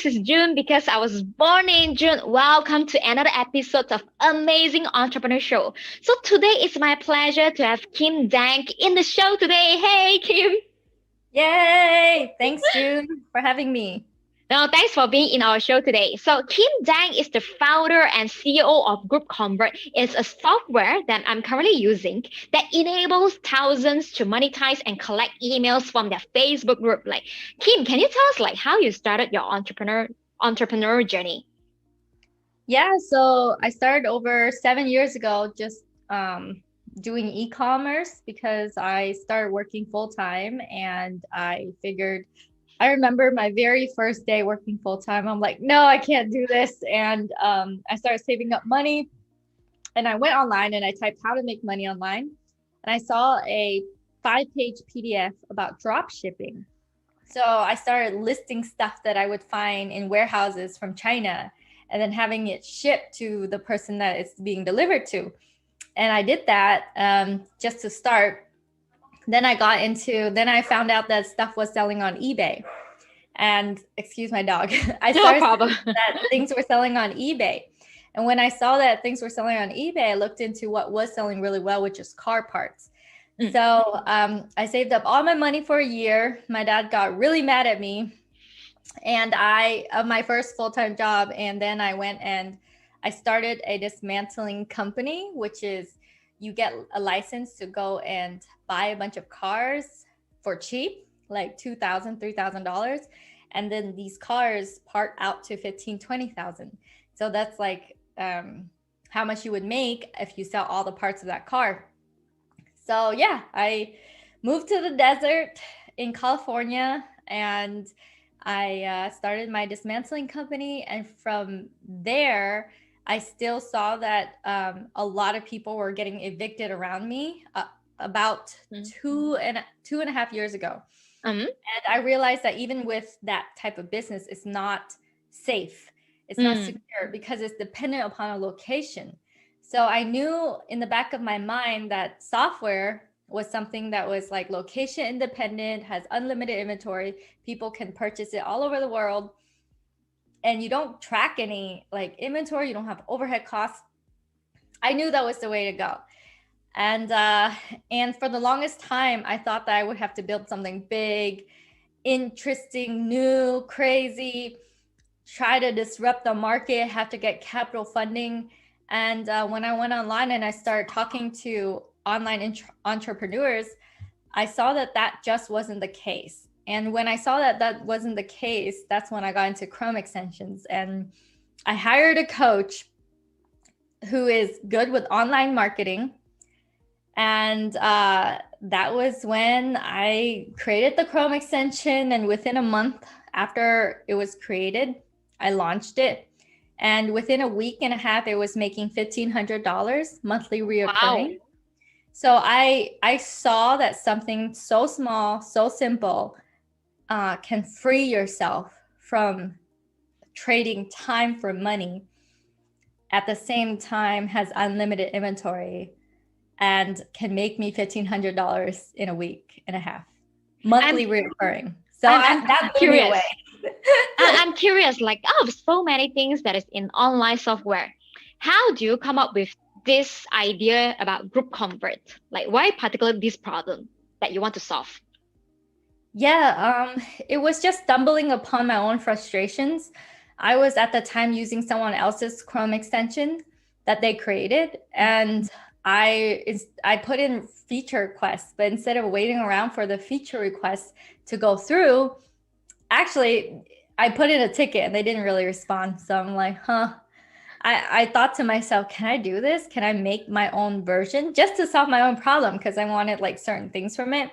this is June because I was born in June. Welcome to another episode of Amazing Entrepreneur Show. So today it's my pleasure to have Kim Dank in the show today. Hey, Kim. Yay! Thanks, June, for having me. No, thanks for being in our show today. So Kim Dang is the founder and CEO of Group Convert. It's a software that I'm currently using that enables thousands to monetize and collect emails from their Facebook group. Like, Kim, can you tell us how you started your entrepreneur journey? Yeah, so I started over 7 years ago just doing e-commerce because I started working full-time and I remember my very first day working full-time. I'm like, no, I can't do this. And I started saving up money and I went online and I typed how to make money online. And I saw a 5-page PDF about drop shipping. So I started listing stuff that I would find in warehouses from China and then having it shipped to the person that it's being delivered to. And I did that just to start. Then I found out that stuff was selling on eBay. And excuse my dog. I started that things were selling on eBay. And when I saw that things were selling on eBay, I looked into what was selling really well, which is car parts. So I saved up all my money for a year. My dad got really mad at me and my first full-time job. And then I went and I started a dismantling company, which is you get a license to go and buy a bunch of cars for cheap, like $2,000, $3,000. And then these cars part out to $15,000, $20,000. So that's like how much you would make if you sell all the parts of that car. So yeah, I moved to the desert in California and I started my dismantling company. And from there, I still saw that a lot of people were getting evicted around me about 2.5 years ago. And I realized that even with that type of business, it's not safe. It's not secure because it's dependent upon a location. So I knew in the back of my mind that software was something that was like location independent, has unlimited inventory. People can purchase it all over the world. And you don't track any like inventory. You don't have overhead costs. I knew that was the way to go. And for the longest time, I thought that I would have to build something big, interesting, new, crazy, try to disrupt the market, have to get capital funding. And when I went online and I started talking to online entrepreneurs, I saw that that just wasn't the case. And when I saw that that wasn't the case, that's when I got into Chrome extensions. And I hired a coach who is good with online marketing. And that was when I created the Chrome extension. And within a month after it was created, I launched it. And within a week and a half, it was making $1,500 monthly reoccurring. Wow. So I saw that something so small, so simple, can free yourself from trading time for money, at the same time has unlimited inventory and can make me $1,500 in a week and a half, monthly reoccurring. So that blew me away. I'm curious, like out of so many things that is in online software, how do you come up with this idea about group convert? Like why particularly this problem that you want to solve? Yeah, it was just stumbling upon my own frustrations. I was at the time using someone else's Chrome extension that they created, and I put in feature requests, but instead of waiting around for the feature requests to go through, actually, I put in a ticket and they didn't really respond. So I'm like, I thought to myself, can I do this? Can I make my own version just to solve my own problem? Because I wanted like certain things from it.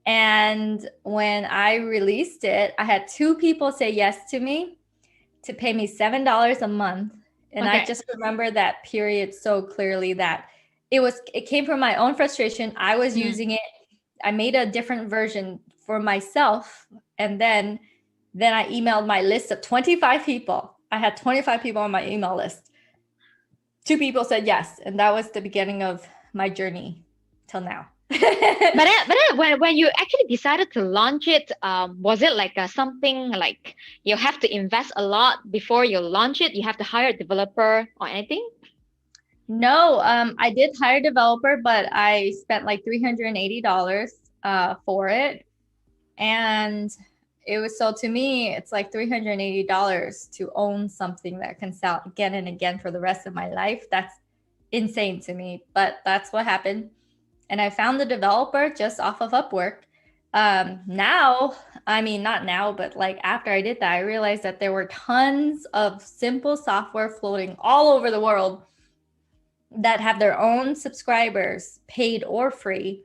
And when I released it, I had 2 people say yes to me to pay me $7 a month. And I just remember that period so clearly that it came from my own frustration. I was using it. I made a different version for myself. And then I emailed my list of 25 people. I had 25 people on my email list. 2 people said yes. And that was the beginning of my journey till now. But then when you actually decided to launch it, was it like something like you have to invest a lot before you launch it? You have to hire a developer or anything? No, I did hire a developer, but I spent like $380 for it. And it was, so to me, it's like $380 to own something that can sell again and again for the rest of my life. That's insane to me, but that's what happened. And I found the developer just off of Upwork. Now, I mean, not now, but like after I did that, I realized that there were tons of simple software floating all over the world that have their own subscribers, paid or free,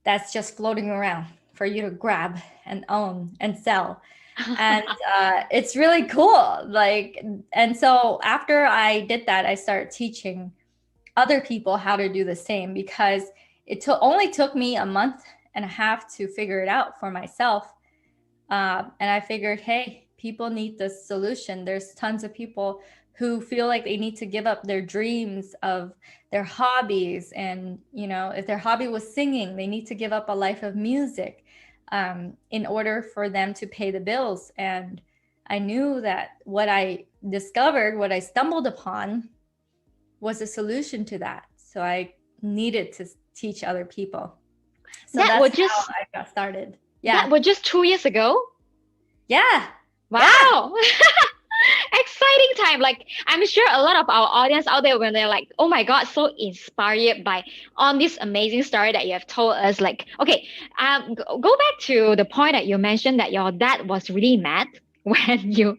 that's just floating around for you to grab and own and sell. And it's really cool. Like, and so after I did that, I started teaching other people how to do the same, because it only took me a month and a half to figure it out for myself. And I figured, hey, people need this solution. There's tons of people who feel like they need to give up their dreams of their hobbies. And, you know, if their hobby was singing, they need to give up a life of music in order for them to pay the bills. And I knew that what I discovered, what I stumbled upon, was a solution to that. So I needed to teach other people. So That that's was just how I got started. Yeah. that was just 2 years ago. Yeah. Wow. Exciting time. Like, I'm sure a lot of our audience out there, when they're like, oh my God, so inspired by on this amazing story that you have told us. Like, okay, go back to the point that you mentioned that your dad was really mad when you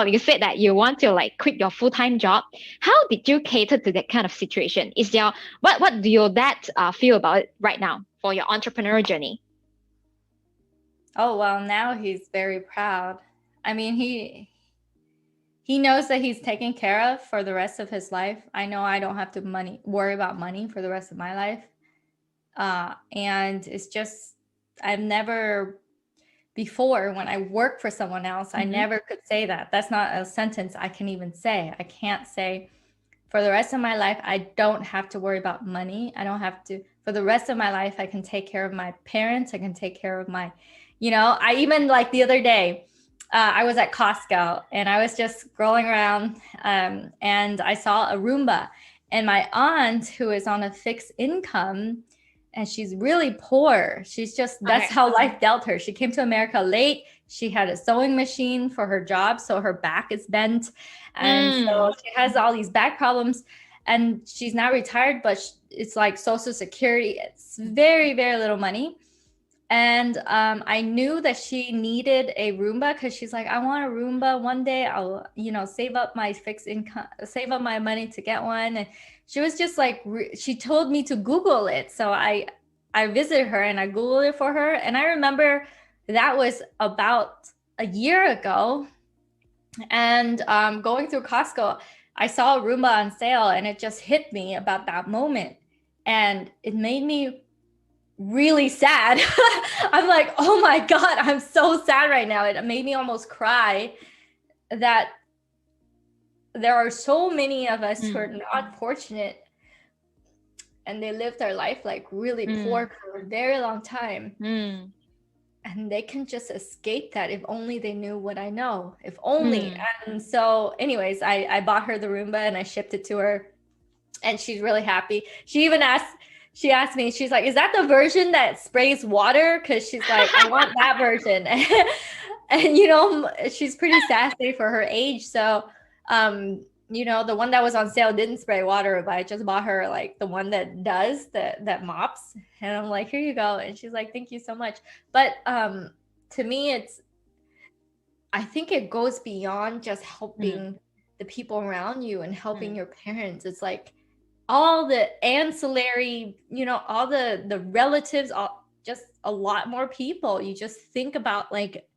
you said that you want to like quit your full-time job. How did you cater to that kind of situation? Is your what do your dad feel about it right now for your entrepreneurial journey? Oh, well, now he's very proud. I mean, he knows that he's taken care of for the rest of his life. I know I don't have to worry about money for the rest of my life. And it's just, I've never before, when I worked for someone else, I never could say that. That's not a sentence I can even say. I can't say for the rest of my life, I don't have to worry about money. I don't have to, for the rest of my life, I can take care of my parents. I can take care of my, I even, like the other day, I was at Costco and I was just scrolling around and I saw a Roomba, and my aunt, who is on a fixed income, and she's really poor. She's just, that's how life dealt her. She came to America late. She had a sewing machine for her job, so her back is bent. And so she has all these back problems, and she's now retired, but it's like Social Security. It's very, very little money. And I knew that she needed a Roomba, because she's like, I want a Roomba. One day I'll, save up my fixed income, save up my money to get one. And she was just like, she told me to Google it. So I visited her and I Googled it for her. And I remember that was about a year ago. And going through Costco, I saw a Roomba on sale, and it just hit me about that moment. And it made me really sad. I'm like, oh my God, I'm so sad right now. It made me almost cry that there are so many of us who are not fortunate, and they live their life like really poor for a very long time. And they can just escape that if only they knew what I know, if only. And so anyways, I bought her the Roomba and I shipped it to her, and she's really happy. She asked me, she's like, is that the version that sprays water? Because she's like, I want that version. And she's pretty sassy for her age. So, the one that was on sale didn't spray water, but I just bought her like the one that does, that mops. And I'm like, here you go. And she's like, thank you so much. But to me, I think it goes beyond just helping the people around you and helping your parents. It's like all the ancillary, all the relatives, just a lot more people. You just think about like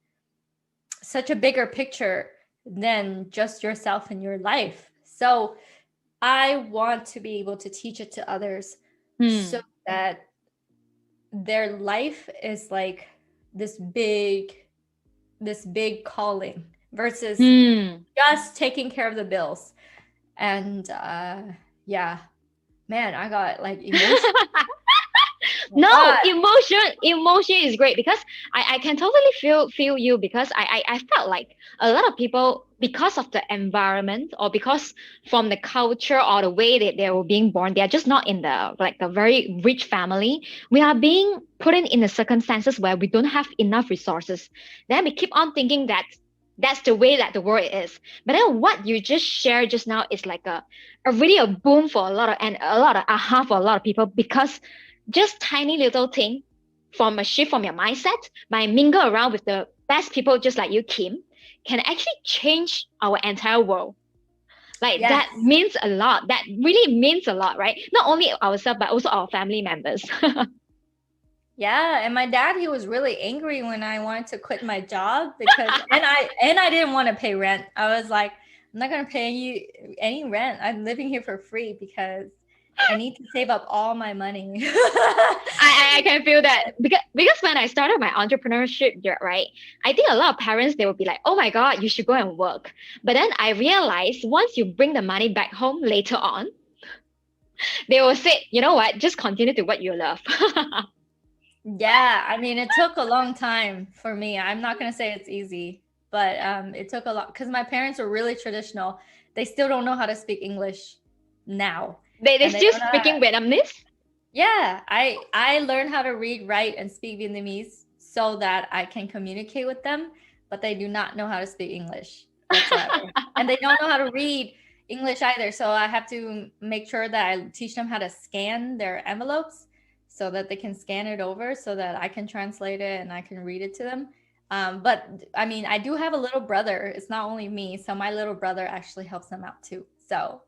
such a bigger picture than just yourself and your life. So I want to be able to teach it to others so that their life is like this big calling versus just taking care of the bills. And yeah, man, I got like emotional. Oh my No, God. emotion is great because I can totally feel you because I felt like a lot of people, because of the environment or because from the culture or the way that they were being born, they are just not in the like a very rich family. We are being put in the circumstances where we don't have enough resources. Then we keep on thinking that that's the way that the world is. But then what you just shared just now is like a really a boom for a lot of, and a lot of aha for a lot of people, because just tiny little thing from a shift from your mindset by mingle around with the best people just like you, Kim, can actually change our entire world. Like Yes. that means a lot. That really means a lot, right? Not only ourselves, but also our family members. Yeah, and my dad, he was really angry when I wanted to quit my job because and I didn't want to pay rent. I was like, I'm not gonna pay you any rent. I'm living here for free because I need to save up all my money. I can feel that because when I started my entrepreneurship, right, I think a lot of parents, they will be like, oh my God, you should go and work. But then I realized once you bring the money back home later on, they will say, you know what, just continue to what you love. Yeah, I mean, it took a long time for me. I'm not gonna say it's easy, but it took a lot because my parents were really traditional. They still don't know how to speak English now, They and they still don't know how. speaking Vietnamese. Yeah, I learned how to read, write, and speak Vietnamese so that I can communicate with them, but they do not know how to speak English whatsoever. And they don't know how to read English either. So I have to make sure that I teach them how to scan their envelopes so that they can scan it over so that I can translate it and I can read it to them. But I mean, I do have a little brother. It's not only me. So my little brother actually helps them out too. So,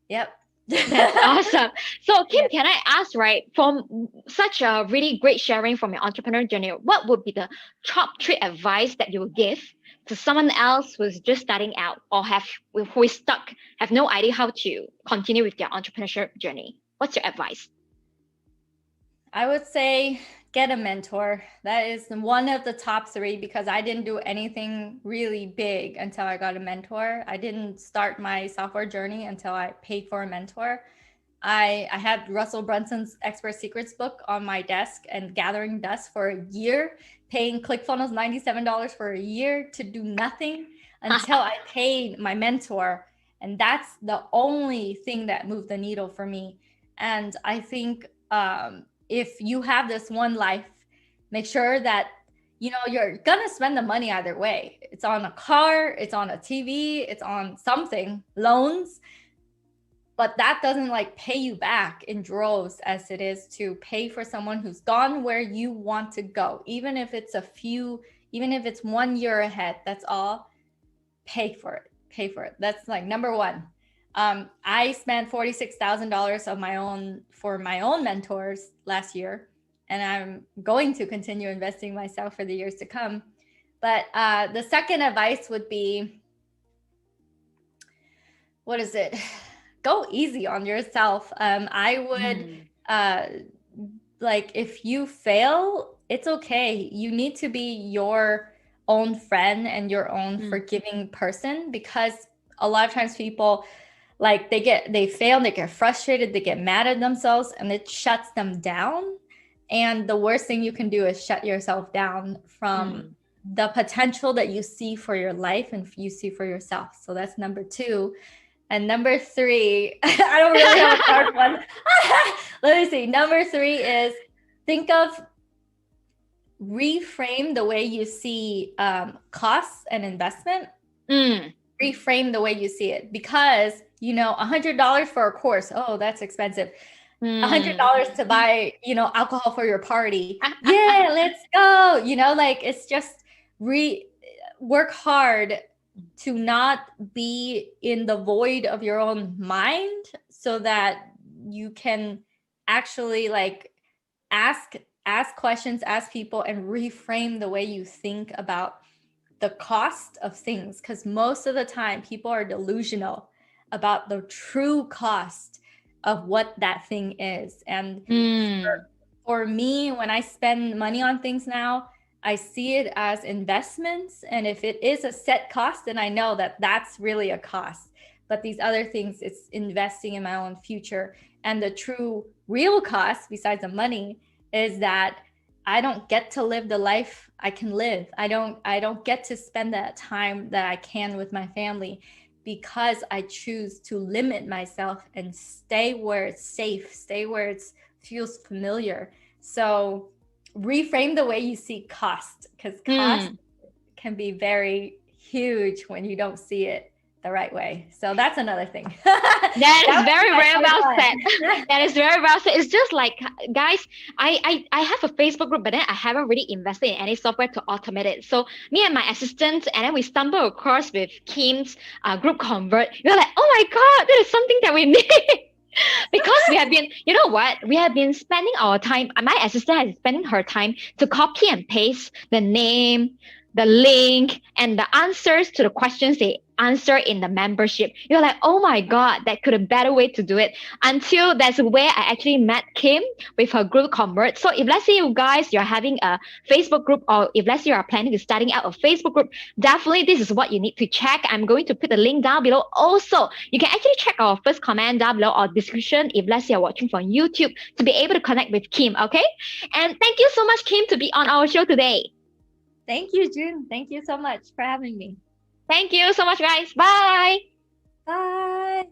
yep. That's awesome. So, Kim, Yeah. can I ask, right, from such a really great sharing from your entrepreneur journey, what would be the top three advice that you would give to someone else who's just starting out or who is stuck, have no idea how to continue with their entrepreneurship journey? What's your advice? I would say get a mentor. That is one of the top three because I didn't do anything really big until I got a mentor. I didn't start my software journey until I paid for a mentor. I had Russell Brunson's Expert Secrets book on my desk and gathering dust for a year, paying ClickFunnels $97 for a year to do nothing until I paid my mentor. And that's the only thing that moved the needle for me. And I think if you have this one life, make sure that you're gonna spend the money either way. It's on a car, it's on a TV, it's on something, loans, but that doesn't like pay you back in droves as it is to pay for someone who's gone where you want to go. Even if it's even if it's 1 year ahead, that's all. Pay for it. That's like number one. I spent $46,000 for my own mentors last year, and I'm going to continue investing myself for the years to come. But the second advice would be, what is it? Go easy on yourself. I would like, if you fail, it's okay. You need to be your own friend and your own forgiving person, because a lot of times people, like, they fail, they get frustrated, they get mad at themselves, and it shuts them down. And the worst thing you can do is shut yourself down from the potential that you see for your life and you see for yourself. So that's number two. And number three, I don't really have a third one. Let me see. Number three is reframe the way you see costs and investment. Reframe the way you see it, because $100 for a course, oh, that's expensive. $100 to buy alcohol for your party, yeah, let's go. Like, it's just work hard to not be in the void of your own mind, so that you can actually like ask questions, ask people, and reframe the way you think about the cost of things. Because most of the time people are delusional about the true cost of what that thing is. And for me, when I spend money on things now, I see it as investments. And if it is a set cost, then I know that that's really a cost. But these other things, it's investing in my own future. And the true real cost, besides the money, is that I don't get to live the life I can live. I don't get to spend that time that I can with my family because I choose to limit myself and stay where it's safe, stay where it feels familiar. So reframe the way you see cost, because cost can be very huge when you don't see it the right way. So that's another thing. That is very, very well said. That is very well said. It's just like, guys, I have a Facebook group, but then I haven't really invested in any software to automate it. So me and my assistant, and then we stumbled across with Kim's group convert. We're like, oh my God, that is something that we need. Because we have been, you know what? We have been spending our time, my assistant has been spending her time to copy and paste the name, the link, and the answers to the questions they answer in the membership. You're like, oh my God, that could have a better way to do it. Until that's where I actually met Kim with her group convert. So if let's say you guys, you're having a Facebook group, or if let's say you are planning to starting out a Facebook group, definitely this is what you need to check. I'm going to put the link down below. Also, you can actually check our first comment down below or description if let's say you're watching from YouTube to be able to connect with Kim, okay? And thank you so much, Kim, to be on our show today. Thank you, June. Thank you so much for having me. Thank you so much, guys. Bye. Bye.